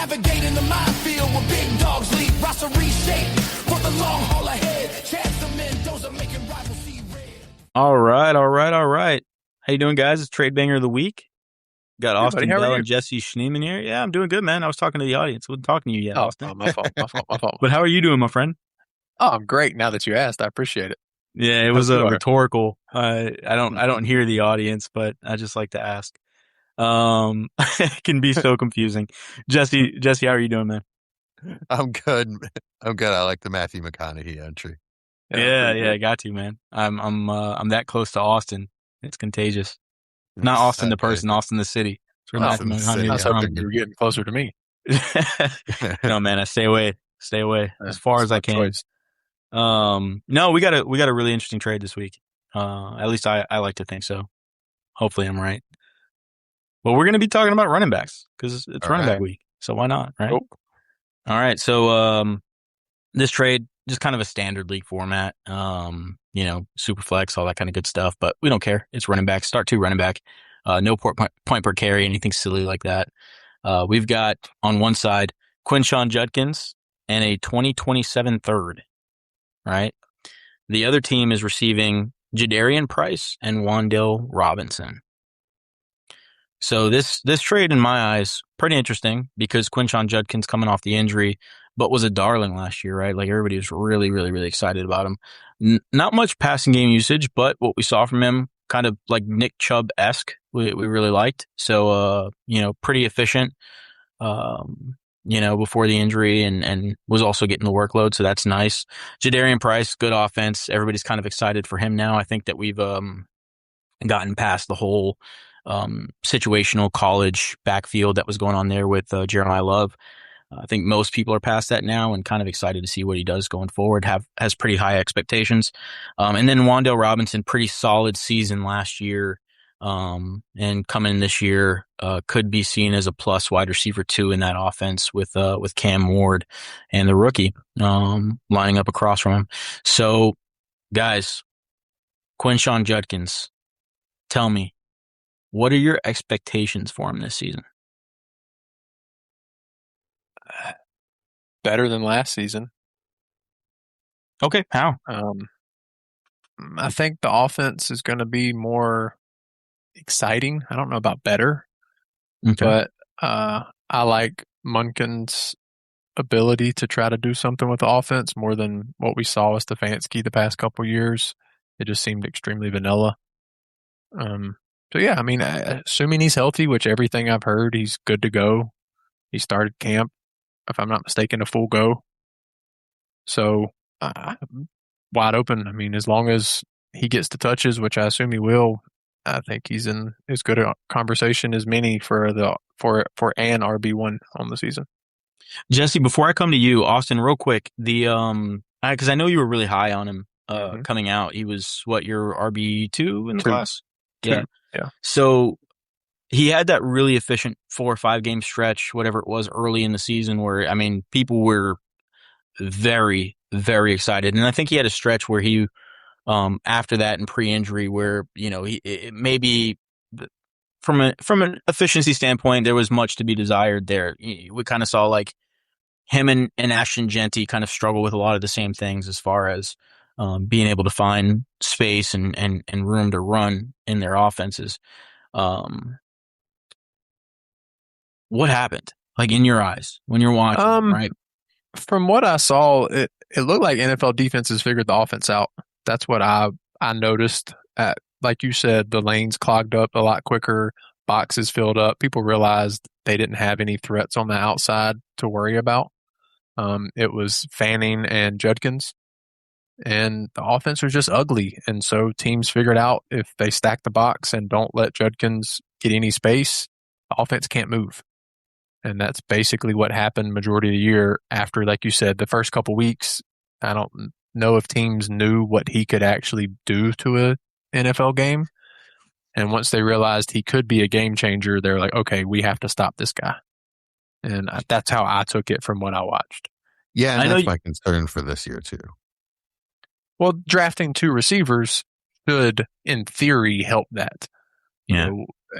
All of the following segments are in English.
navigating the minefield where big dogs leap, roster reshape for the long haul ahead. Chance the Mendoza making rivals see red. All right. How you doing, guys? It's Trade Banger of the Week. Got Hey, Austin buddy, how are Bell you? and Jesse Schneeman here. Yeah, I'm doing good, man. I was talking to the audience. I wasn't talking to you yet, Austin. My fault. But how are you doing, my friend? Oh, I'm great. Now that you asked, I appreciate it. Yeah, it was Hope you are. rhetorical. I don't hear the audience, but I just like to ask. It can be so confusing. Jesse, how are you doing, man? I'm good. I like the Matthew McConaughey entry. Yeah, I got to, man. I'm that close to Austin. It's contagious. Not Austin the person, Austin the city. That's where Austin Matthew the city. McConaughey I is was from. hoping you were getting closer to me. No, man, I stay away as far as I can. Choice. No, we got a really interesting trade this week. At least I like to think so. Hopefully I'm right. Well, we're going to be talking about running backs because it's running back week. So why not? Right. Cool. All right. So, this trade, just kind of a standard league format, super flex, all that kind of good stuff, but we don't care. It's running back, start 2 running back, no point per carry, anything silly like that. We've got on one side, Quinshon Judkins and a 2027 third, right? The other team is receiving Jadarian Price and Wan'Dale Robinson. So this trade, in my eyes, pretty interesting because Quinshon Judkins coming off the injury, but was a darling last year, right? Like everybody was really, really, really excited about him. Not much passing game usage, but what we saw from him, kind of like Nick Chubb-esque, we really liked. So, pretty efficient, before the injury and was also getting the workload. So that's nice. Jadarian Price, good offense. Everybody's kind of excited for him now. I think that we've gotten past the whole situational college backfield that was going on there with Jeremiah Love. I think most people are past that now and kind of excited to see what he does going forward. Has pretty high expectations. And then Wan'Dale Robinson, pretty solid season last year. And coming this year, could be seen as a plus wide receiver 2 in that offense with Cam Ward and the rookie, lining up across from him. So guys, Quinshon Judkins, tell me, what are your expectations for him this season? Better than last season. Okay, how? I think the offense is going to be more exciting. I don't know about better, but I like Munkin's ability to try to do something with the offense more than what we saw with Stefanski the past couple years. It just seemed extremely vanilla. So yeah, I mean, assuming he's healthy, which everything I've heard, he's good to go. He started camp, if I'm not mistaken, a full go. So wide open. I mean, as long as he gets the touches, which I assume he will, I think he's in as good a conversation as many for an RB1 on the season. Jesse, before I come to you, Austin, real quick, because I know you were really high on him coming out. He was your RB2 in the class? Yeah. So he had that really efficient 4 or 5 game stretch, whatever it was, early in the season where, I mean, people were very, very excited. And I think he had a stretch where he, after that and pre-injury where, maybe from an efficiency standpoint, there was much to be desired there. We kind of saw like him and Ashton Genty kind of struggle with a lot of the same things as far as being able to find space and room to run in their offenses. What happened? Like in your eyes when you're watching, right? From what I saw, it looked like NFL defenses figured the offense out. That's what I noticed. Like you said, the lanes clogged up a lot quicker, boxes filled up. People realized they didn't have any threats on the outside to worry about. It was Fanning and Judkins. And the offense was just ugly. And so teams figured out if they stack the box and don't let Judkins get any space, the offense can't move. And that's basically what happened majority of the year after, like you said, the first couple weeks. I don't know if teams knew what he could actually do to an NFL game. And once they realized he could be a game changer, they're like, okay, we have to stop this guy. And that's how I took it from what I watched. Yeah, and that's my concern for this year too. Well, drafting 2 receivers should, in theory, help that. Yeah.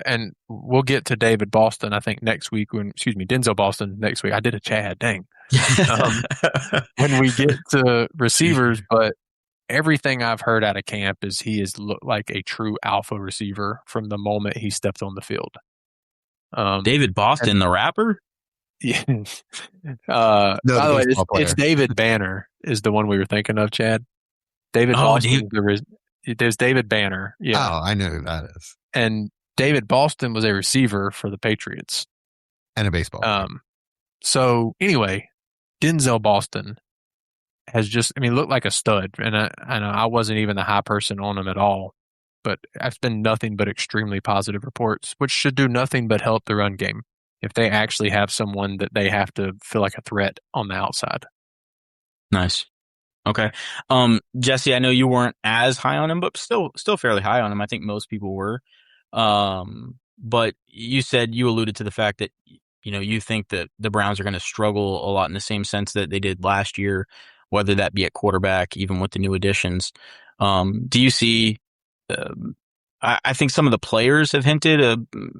and we'll get to David Boston, I think, next week Denzel Boston next week. I did a Chad, dang. When we get to receivers, but everything I've heard out of camp is he is looked like a true alpha receiver from the moment he stepped on the field. David Boston, the rapper? Yeah. No, By the way, baseball player. it's David Banner is the one we were thinking of, Chad. David Oh, Boston. There's David Banner. Yeah. Oh, I know who that is. And David Boston was a receiver for the Patriots. And a baseball player. So anyway, Denzel Boston has looked like a stud. And I wasn't even the high person on him at all. But it's been nothing but extremely positive reports, which should do nothing but help the run game if they actually have someone that they have to feel like a threat on the outside. Nice. Okay. Jesse, I know you weren't as high on him, but still fairly high on him. I think most people were. But you alluded to the fact that, you think that the Browns are going to struggle a lot in the same sense that they did last year, whether that be at quarterback, even with the new additions. Do you see, I think some of the players have hinted,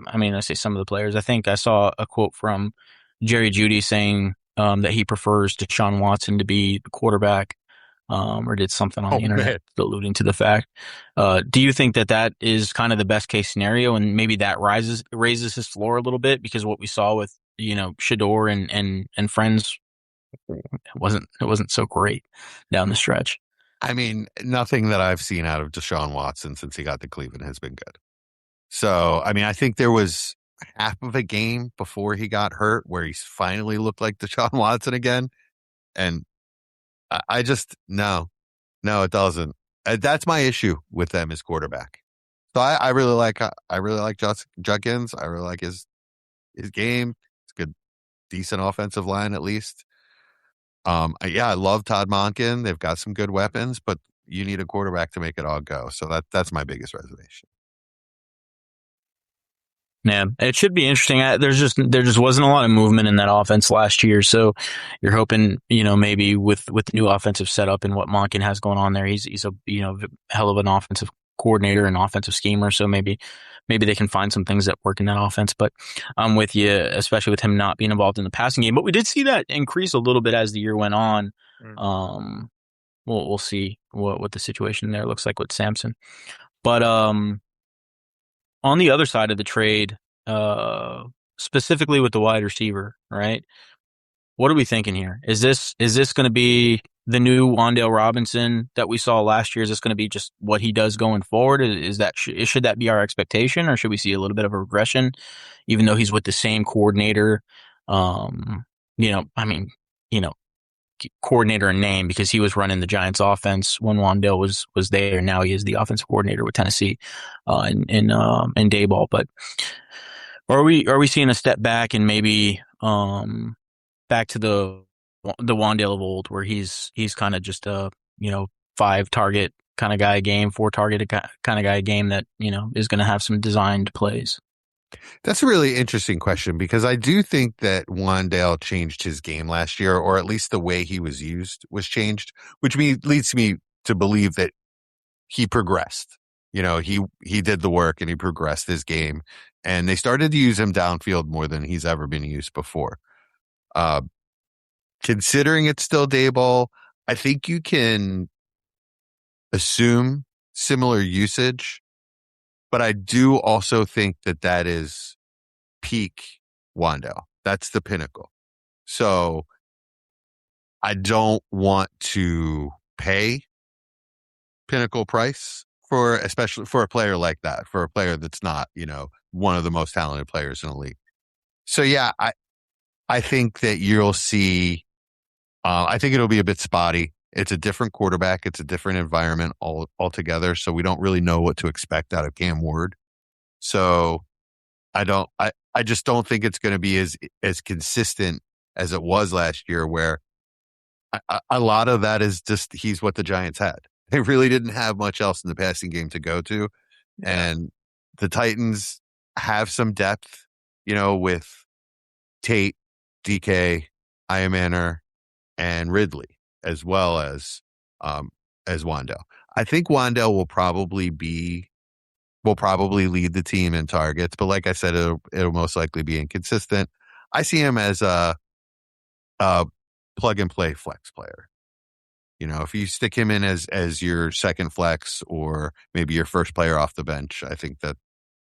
I say some of the players, I think I saw a quote from Jerry Jeudy saying, that he prefers Deshaun Watson to be the quarterback, or did something on the internet alluding to the fact. Do you think that is kind of the best case scenario, and maybe that raises his floor a little bit, because what we saw with Shador and friends it wasn't so great down the stretch. I mean, nothing that I've seen out of Deshaun Watson since he got to Cleveland has been good. So, I think there was half of a game before he got hurt where he finally looked like Deshaun Watson again. And I just, no, it doesn't. That's my issue with them as quarterback. So I really like Judkins. I really like his game. It's a good, decent offensive line, at least. I love Todd Monken. They've got some good weapons, but you need a quarterback to make it all go. So that's my biggest reservation. Yeah, it should be interesting. There just wasn't a lot of movement in that offense last year, so you're hoping, maybe with the new offensive setup and what Monken has going on there, he's a hell of an offensive coordinator and offensive schemer. So maybe they can find some things that work in that offense. But I'm with you, especially with him not being involved in the passing game. But we did see that increase a little bit as the year went on. We'll see what the situation there looks like with Samson. But on the other side of the trade, specifically with the wide receiver, right? What are we thinking here? Is this going to be the new Wan'Dale Robinson that we saw last year? Is this going to be just what he does going forward? Should that be our expectation, or should we see a little bit of a regression, even though he's with the same coordinator? Coordinator in name, because he was running the Giants offense when Wan'Dale was there. Now he is the offensive coordinator with Tennessee, in Dayball. But are we seeing a step back and maybe back to the Wan'Dale of old, where he's kind of just a 5-target kind of guy game, 4-target kind of guy game that is going to have some designed plays? That's a really interesting question, because I do think that Wan'Dale changed his game last year, or at least the way he was used was changed, which leads me to believe that he progressed. He did the work and he progressed his game, and they started to use him downfield more than he's ever been used before. Considering it's still Dayball, I think you can assume similar usage. But I do also think that is peak Wan'Dale. That's the pinnacle. So I don't want to pay pinnacle price especially for a player like that, for a player that's not, one of the most talented players in the league. So yeah, I think that you'll see, I think it'll be a bit spotty. It's a different quarterback. It's a different environment altogether. So we don't really know what to expect out of Cam Ward. So I just don't think it's going to be as consistent as it was last year, where a lot of that is just, he's what the Giants had. They really didn't have much else in the passing game to go to. And the Titans have some depth, with Tate, DK, Iamaner, and Ridley, as well as Wan'Dale. I think Wan'Dale will probably be will probably lead the team in targets, but like I said, it'll most likely be inconsistent. I see him as a plug and play flex player. You know, if you stick him in as your second flex or maybe your first player off the bench, I think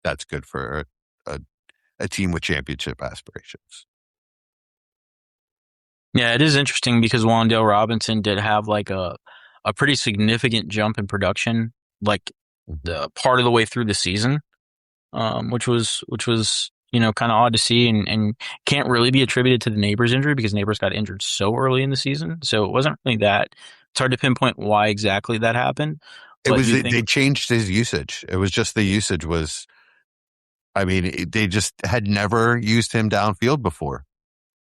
that's good for a team with championship aspirations. Yeah, it is interesting because Wan'Dale Robinson did have like a pretty significant jump in production, like the part of the way through the season, which was kind of odd to see and can't really be attributed to the Neighbors injury because Neighbors got injured so early in the season, so it wasn't really that. It's hard to pinpoint why exactly that happened. They changed his usage. It was just the usage was. I mean, they just had never used him downfield before,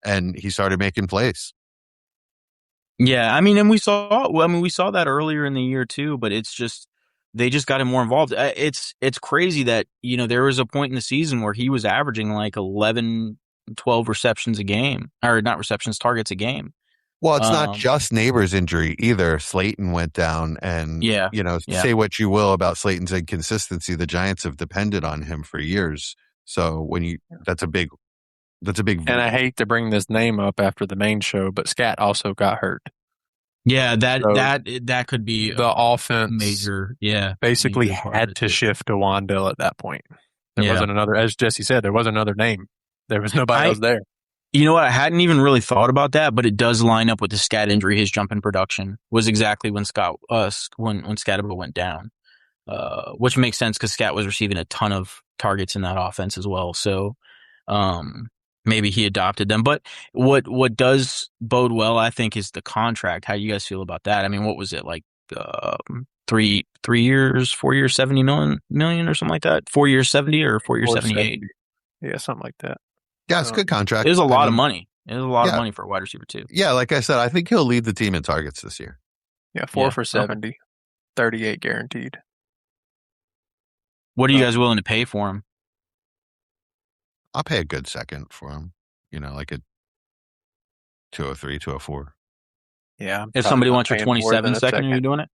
and he started making plays. Yeah, I mean, and we saw that earlier in the year too, but it's just they just got him more involved. It's crazy that, there was a point in the season where he was averaging like 11, 12 receptions a game, or not receptions, targets a game. Well, it's not just Neighbors' injury either. Slayton went down, and say what you will about Slayton's inconsistency, the Giants have depended on him for years. So that's a big. And I hate to bring this name up after the main show, but Scat also got hurt. Yeah, that could be the offense major. Yeah, basically had to shift to Wan'Dale at that point. There wasn't another, as Jesse said, there wasn't another name. There was nobody else there. You know what? I hadn't even really thought about that, but it does line up with the Scat injury. His jump in production was exactly when Scatterbo went down, which makes sense because Scat was receiving a ton of targets in that offense as well. So maybe he adopted them. But what does bode well, I think, is the contract. How do you guys feel about that? I mean, what was it like? 3 years, 4 years, 70 million or something like that. 4 years, 70 or 4 years, 78. Yeah, something like that. Yeah, it's a good contract. It was a lot of money. It was a lot of money for a wide receiver too. Yeah, like I said, I think he'll lead the team in targets this year. Yeah, 4 for 70, okay. 38 guaranteed. What are you guys willing to pay for him? I'll pay a good second for him. Like a 203, 204. Yeah. If somebody wants your 27 second, are you doing it?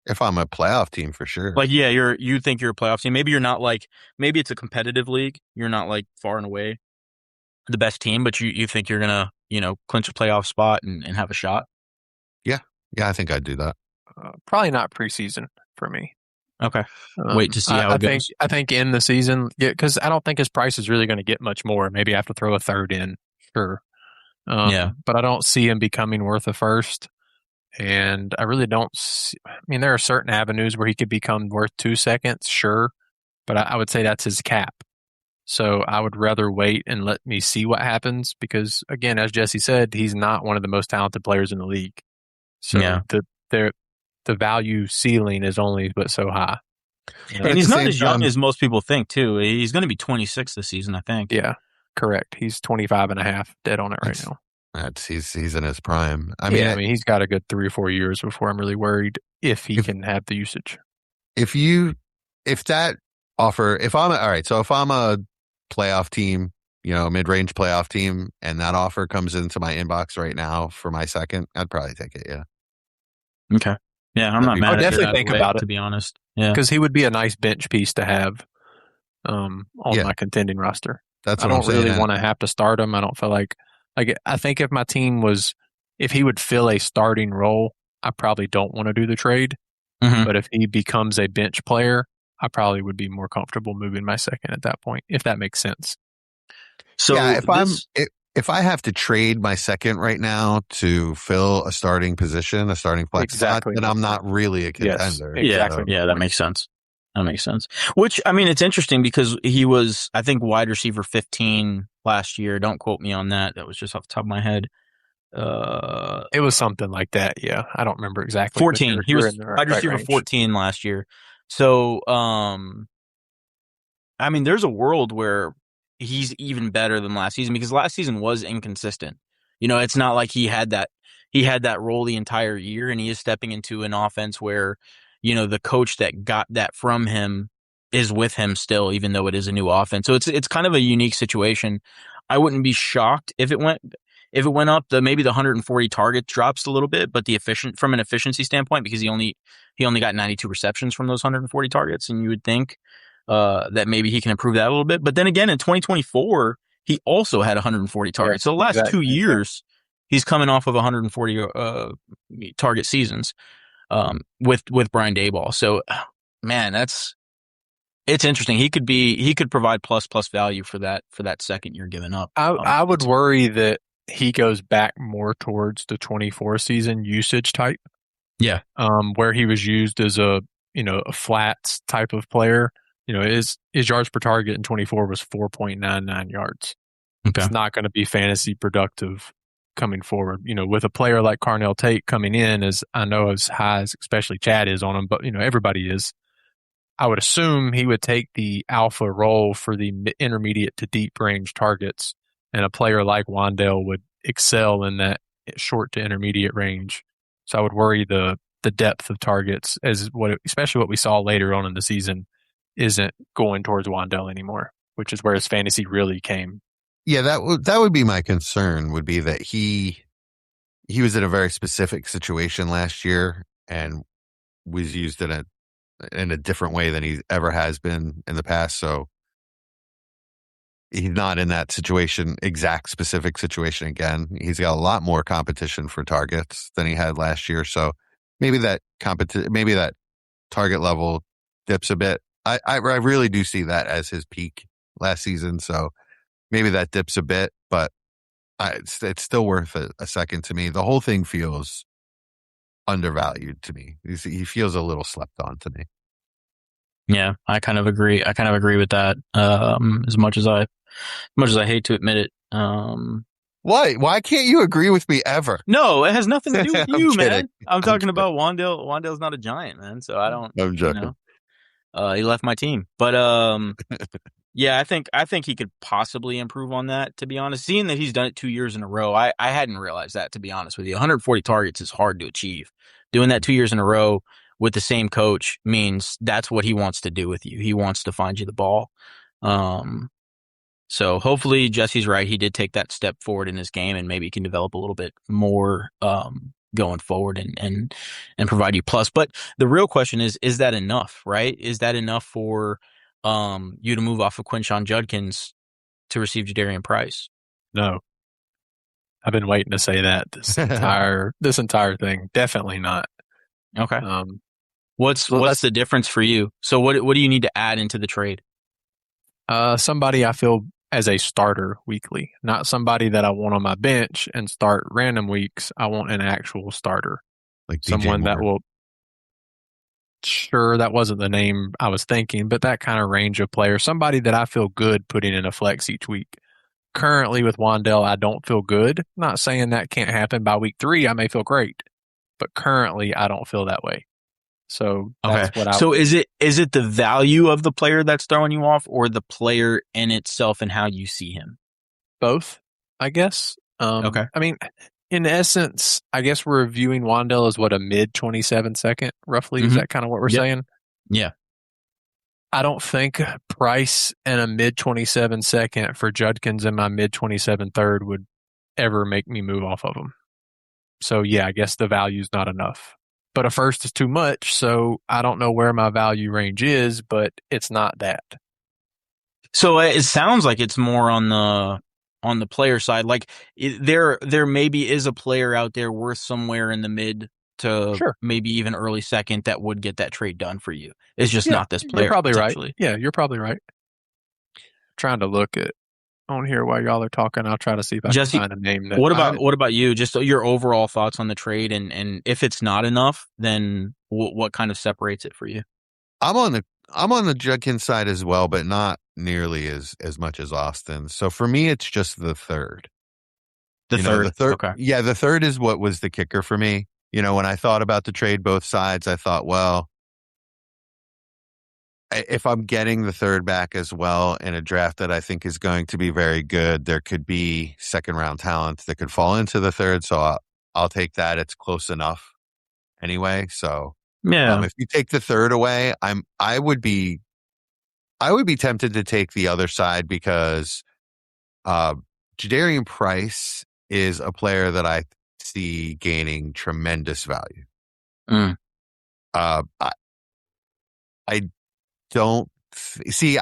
If I'm a playoff team, for sure. Like, yeah, you think you're a playoff team. Maybe you're not maybe it's a competitive league. You're not like far and away the best team, but you think you're going to, clinch a playoff spot and have a shot. Yeah. Yeah, I think I'd do that. Probably not preseason for me. Okay. Wait to see how it goes. I think in the season, because I don't think his price is really going to get much more. Maybe I have to throw a third in. Sure. But I don't see him becoming worth a first. And I really don't see, I mean, there are certain avenues where he could become worth 2 seconds, sure. But I would say that's his cap. So I would rather wait and let me see what happens because, again, as Jesse said, he's not one of the most talented players in the league. So the value ceiling is only but so high. And he's not as young as most people think, too. He's going to be 26 this season, I think. Yeah, correct. He's 25 and a half, dead on it right now. He's in his prime. I mean, he's got a good 3 or 4 years before I'm really worried if he can have the usage. If I'm a playoff team, mid-range playoff team, and that offer comes into my inbox right now for my second, I'd probably take it. Yeah. Okay. Yeah, I'm not mad. I'll definitely think about it, to be honest. Yeah, because he would be a nice bench piece to have on my contending roster. I don't really want to have to start him. I don't feel like I think if my team if he would fill a starting role, I probably don't want to do the trade. Mm-hmm. But if he becomes a bench player, I probably would be more comfortable moving my second at that point, if that makes sense. So if I have to trade my second right now to fill a starting position, a starting flex spot, then I'm not really a contender. Yes, exactly. Yeah, that makes sense. Which, I mean, it's interesting because he was, I think, wide receiver 15 last year. Don't quote me on that. That was just off the top of my head. It was something like that. Yeah, I don't remember exactly. 14. He was wide receiver 14 last year. So, I mean, there's a world where he's even better than last season because last season was inconsistent. It's not like he had that role the entire year, and he is stepping into an offense where, the coach that got that from him is with him still, even though it is a new offense. So it's kind of a unique situation. I wouldn't be shocked if If it went up, maybe the 140 target drops a little bit, but from an efficiency standpoint, because he only got 92 receptions from those 140 targets, and you would think that maybe he can improve that a little bit. But then again, in 2024, he also had 140 targets. So the last 2 years, he's coming off of 140 target seasons with Brian Daboll. So, man, it's interesting. He could provide plus value for that second year given up. I would worry that he goes back more towards the 24 season usage type. Yeah. Where he was used as a flats type of player. His yards per target in 24 was 4.99 yards. Okay. It's not going to be fantasy productive coming forward. With a player like Carnell Tate coming in, as I know as high as especially Chad is on him, but everybody is. I would assume he would take the alpha role for the intermediate to deep range targets, and a player like Wan'Dale would excel in that short to intermediate range. So I would worry the depth of targets, especially what we saw later on in the season, isn't going towards Wan'Dale anymore, which is where his fantasy really came. Yeah, that would be my concern, would be that he was in a very specific situation last year and was used in a different way than he ever has been in the past. So he's not in that exact specific situation again. He's got a lot more competition for targets than he had last year. So maybe that target level dips a bit. I really do see that as his peak last season. So maybe that dips a bit, but it's still worth a second to me. The whole thing feels undervalued to me. He feels a little slept on to me. Yeah, I kind of agree. With that. As much as I hate to admit it. Why can't you agree with me ever? No, it has nothing to do with you, man. Kidding. I'm talking about Wan'Dale. Wan'Dale's not a Giant, man. So I don't. I'm joking. He left my team, but yeah, I think he could possibly improve on that. To be honest, seeing that he's done it 2 years in a row, I hadn't realized that. To be honest with you, 140 targets is hard to achieve. Doing that 2 years in a row with the same coach means that's what he wants to do with you. He wants to find you the ball. So hopefully Jesse's right. He did take that step forward in his game, and maybe he can develop a little bit more going forward and provide you plus. But the real question is that enough, right? Is that enough for you to move off of Quinshon Judkins to receive Jadarian Price? No. I've been waiting to say that this entire thing. Definitely not. Okay. What's the difference for you? So what do you need to add into the trade? Somebody I feel as a starter weekly, not somebody that I want on my bench and start random weeks. I want an actual starter, like someone that will. Sure, that wasn't the name I was thinking, but that kind of range of player, somebody that I feel good putting in a flex each week. Currently with Wan'Dale, I don't feel good. Not saying that can't happen by week 3. I may feel great, but currently I don't feel that way. So that's what I. So is it the value of the player that's throwing you off, or the player in itself and how you see him? Both, I guess. Okay. I mean, in essence, I guess we're viewing Wan'Dale as a mid 27 second, roughly. Mm-hmm. Is that kind of what we're saying? Yeah. I don't think Price and a mid 27 second for Judkins and my mid 27 third would ever make me move off of him. So yeah, I guess the value's not enough. But a first is too much, so I don't know where my value range is, but it's not that. So it sounds like it's more on the player side. Like there maybe is a player out there worth somewhere in the mid to maybe even early second that would get that trade done for you. It's just not this player. You're probably right. Yeah, you're probably right. Trying to look on here while y'all are talking. I'll try to see if I can find a name. What about you? Just your overall thoughts on the trade, and if it's not enough, then what kind of separates it for you? I'm on the Judkins side as well, but not nearly as much as Austin. So for me, it's just the third. The third. Okay. Yeah, the third is what was the kicker for me. When I thought about the trade, both sides, I thought, well, if I'm getting the third back as well in a draft that I think is going to be very good, there could be second round talent that could fall into the third. So I'll take that. It's close enough anyway. So yeah, if you take the third away, I would be tempted to take the other side because Jadarian Price is a player that I see gaining tremendous value. Mm. I don't see.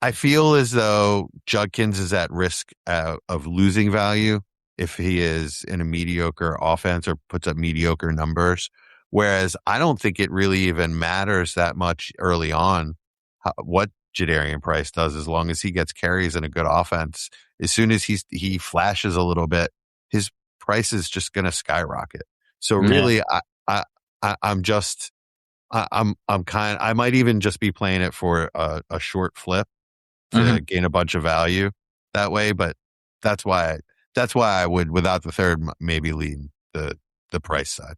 I feel as though Judkins is at risk of losing value if he is in a mediocre offense or puts up mediocre numbers. Whereas I don't think it really even matters that much early on what Jadarian Price does, as long as he gets carries in a good offense. As soon as he flashes a little bit, his price is just going to skyrocket. So really, I might even just be playing it for a short flip to gain a bunch of value that way. But that's why I would, without the third, maybe lean the price side.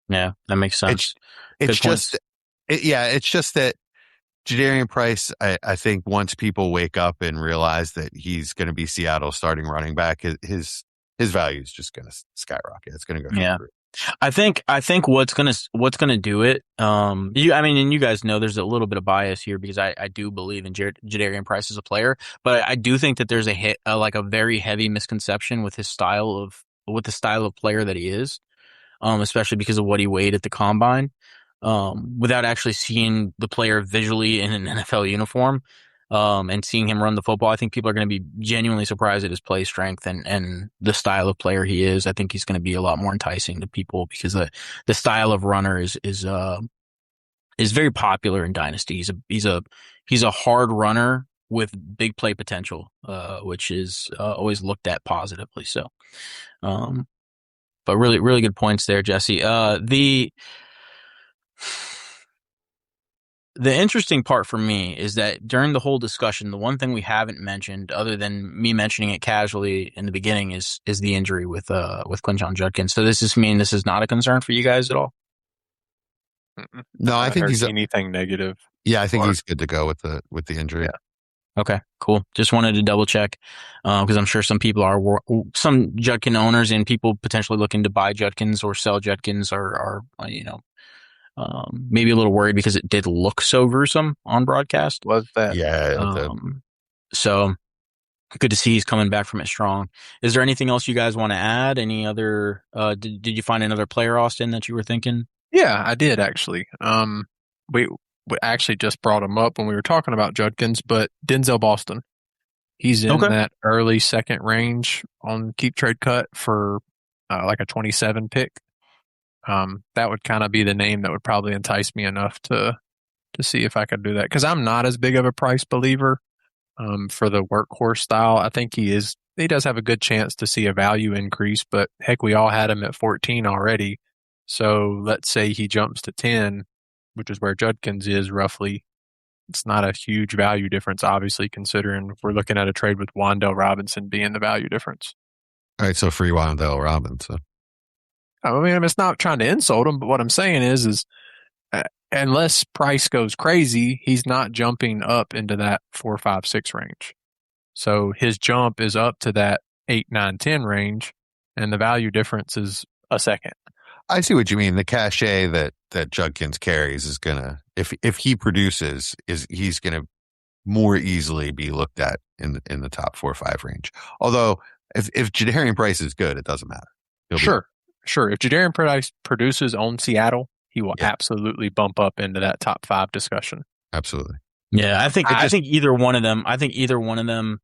Yeah, that makes sense. It's just that Jadarian Price, I think once people wake up and realize that he's going to be Seattle's starting running back, his value is just going to skyrocket. It's going to go through the roof. I think what's gonna do it. And you guys know there's a little bit of bias here because I do believe in Jadarian Price as a player, but I do think that there's like a very heavy misconception with the style of player that he is, especially because of what he weighed at the combine, without actually seeing the player visually in an NFL uniform. And seeing him run the football, I think people are going to be genuinely surprised at his play strength and the style of player he is. I think he's going to be a lot more enticing to people because the style of runner is very popular in Dynasty. He's a hard runner with big play potential, which is always looked at positively. So, but really, really good points there, Jesse. The interesting part for me is that during the whole discussion, the one thing we haven't mentioned, other than me mentioning it casually in the beginning, is the injury with Quinshon Judkins. So this is not a concern for you guys at all? No, I think he's anything negative. Yeah, I think he's good to go with the injury. Yeah. Okay, cool. Just wanted to double check because I'm sure some Judkins owners and people potentially looking to buy Judkins or sell Judkins are maybe a little worried because it did look so gruesome on broadcast. Was that? Yeah. So good to see he's coming back from it strong. Is there anything else you guys want to add? Any other? Did you find another player, Austin, that you were thinking? Yeah, I did actually. We actually just brought him up when we were talking about Judkins, but Denzel Boston. He's in that early second range on Keep Trade Cut for like a 27 pick. That would kind of be the name that would probably entice me enough to see if I could do that. Because I'm not as big of a Price believer for the workhorse style. I think he does have a good chance to see a value increase, but heck, we all had him at 14 already. So let's say he jumps to 10, which is where Judkins is roughly. It's not a huge value difference, obviously, considering if we're looking at a trade with Wan'Dale Robinson being the value difference. All right, so free Wan'Dale Robinson. I mean, it's not trying to insult him, but what I'm saying is unless Price goes crazy, he's not jumping up into that 4, 5, 6 range. So his jump is up to that 8, 9, 10 range, and the value difference is a second. I see what you mean. The cachet that Judkins carries is gonna, if he produces, he's gonna more easily be looked at in the top 4 or 5 range. Although if Jadarian Price is good, it doesn't matter. Sure. If Jadarian Price produces on Seattle, he will absolutely bump up into that top 5 discussion. Absolutely. Yeah, I think either one of them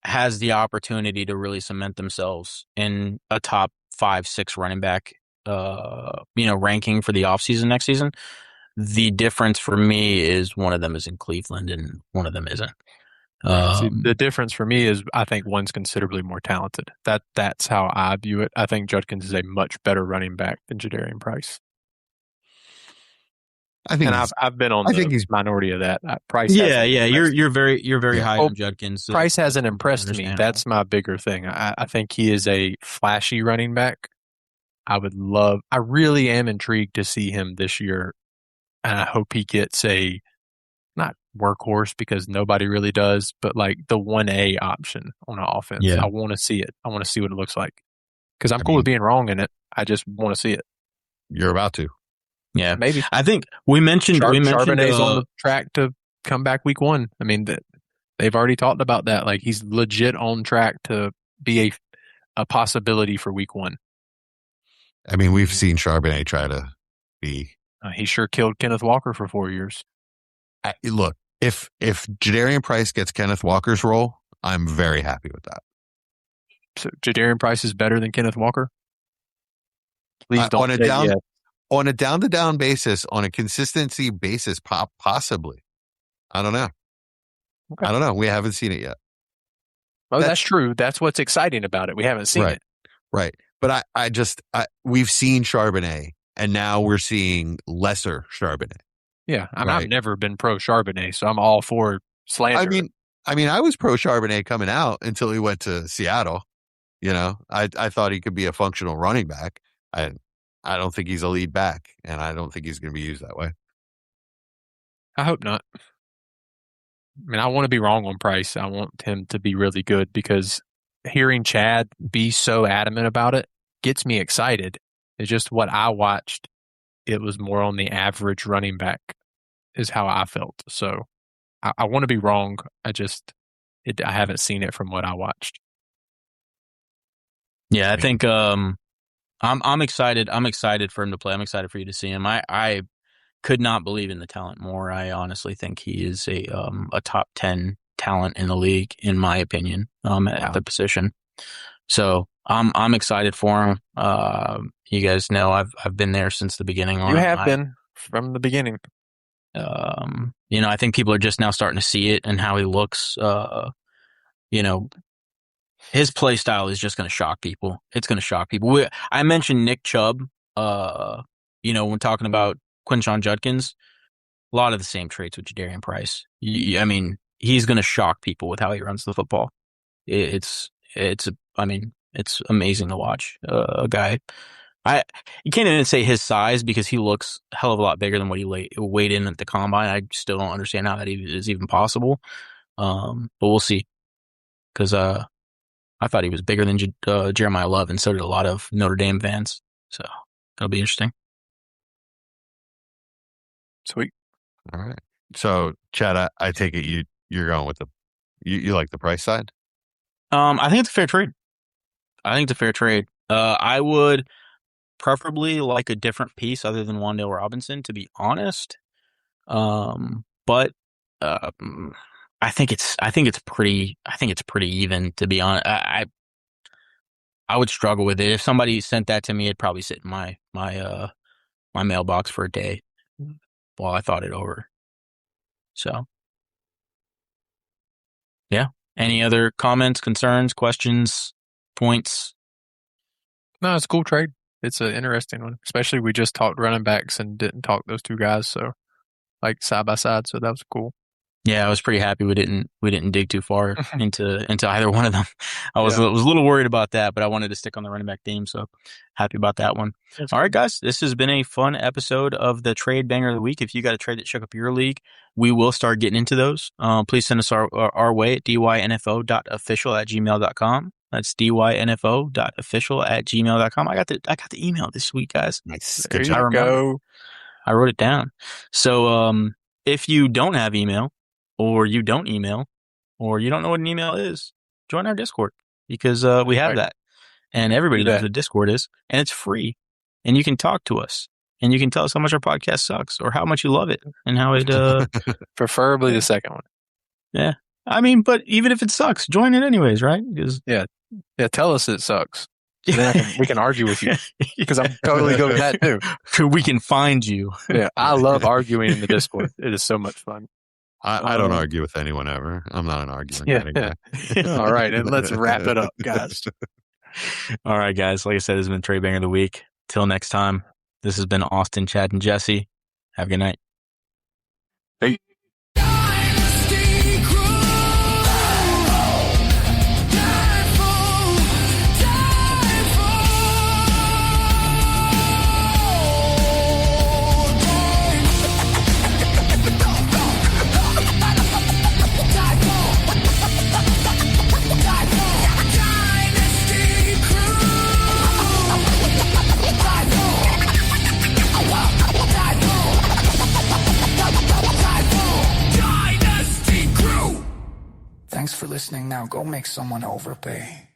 has the opportunity to really cement themselves in a top 5, 6 running back ranking for the offseason next season. The difference for me is one of them is in Cleveland and one of them isn't. See, the difference for me is I think one's considerably more talented. That's how I view it. I think Judkins is a much better running back than Jadarian Price. I've been on the minority of that. Price. Yeah. You're very high on Judkins. Price hasn't impressed me. That's my bigger thing. I think he is a flashy running back. I really am intrigued to see him this year, and I hope he gets not workhorse because nobody really does, but like the 1A option on an offense. Yeah. I want to see it. I want to see what it looks like because I'm cool with being wrong in it. I just want to see it. You're about to. Yeah, maybe. I think we mentioned Charbonnet's on the track to come back week 1. I mean, they've already talked about that. Like he's legit on track to be a possibility for week 1. I mean, we've seen Charbonnet try to be. He sure killed Kenneth Walker for 4 years. Look, if Jadarian Price gets Kenneth Walker's role, I'm very happy with that. So Jadarian Price is better than Kenneth Walker? Please don't on a say down yes. on a down-to-down basis, on a consistency basis, possibly. I don't know. Okay. I don't know. We haven't seen it yet. Oh, that's true. That's what's exciting about it. We haven't seen it. Right. But we've seen Charbonnet, and now we're seeing lesser Charbonnet. Yeah. I've never been pro Charbonnet, so I'm all for slander. I mean, I was pro Charbonnet coming out until he went to Seattle. I thought he could be a functional running back. I don't think he's a lead back, and I don't think he's going to be used that way. I hope not. I mean, I want to be wrong on Price. I want him to be really good because hearing Chad be so adamant about it gets me excited. It's just what I watched. It was more on the average running back is how I felt. So I want to be wrong. I haven't seen it from what I watched. Yeah, I think I'm excited. I'm excited for him to play. I'm excited for you to see him. I could not believe in the talent more. I honestly think he is a top 10 talent in the league, in my opinion, at the position. So I'm excited for him. You guys know I've been there since the beginning. You have been from the beginning. I think people are just now starting to see it and how he looks. His play style is just going to shock people. It's going to shock people. I mentioned Nick Chubb, when talking about Quinshon Judkins, a lot of the same traits with Jadarian Price. I mean, he's going to shock people with how he runs the football. It's amazing to watch a guy. You can't even say his size because he looks a hell of a lot bigger than what he weighed in at the combine. I still don't understand how that is even possible. But we'll see. Because I thought he was bigger than Jeremiah Love, and so did a lot of Notre Dame fans. So that'll be interesting. Sweet. All right. So, Chad, I take it you're going with you like the Price side? I think it's a fair trade. I would preferably like a different piece other than Wan'Dale Robinson, to be honest. But I think it's pretty even, to be honest. I would struggle with it. If somebody sent that to me, it'd probably sit in my mailbox for a day while I thought it over. So, yeah. Any other comments, concerns, questions, points? No, it's a cool trade. It's an interesting one. Especially we just talked running backs and didn't talk those two guys, so like side by side. So that was cool. Yeah, I was pretty happy we didn't dig too far into either one of them. I was a little worried about that, but I wanted to stick on the running back theme, so happy about that one. All right, guys, this has been a fun episode of the Trade Banger of the Week. If you got a trade that shook up your league, we will start getting into those. Please send us our way at dynfo.official@gmail.com. That's dynfo.official@gmail.com. I got the email this week, guys. Nice. Good job. I wrote it down. So if you don't have email, or you don't email, or you don't know what an email is, join our Discord, because we have that. And everybody knows what Discord is, and it's free. And you can talk to us, and you can tell us how much our podcast sucks, or how much you love it, and how it... Preferably the second one. Yeah. I mean, but even if it sucks, join it anyways, right? Yeah, tell us it sucks. Then we can argue with you, because I'm totally good with that too. We can find you. Yeah, I love arguing in the Discord. It is so much fun. I don't argue with anyone ever. I'm not an argument guy. All right, and let's wrap it up, guys. All right, guys. Like I said, this has been Trade Banger of the Week. Till next time, this has been Austin, Chad, and Jesse. Have a good night. Hey. Dynasty crew. Thanks for listening. Now go make someone overpay.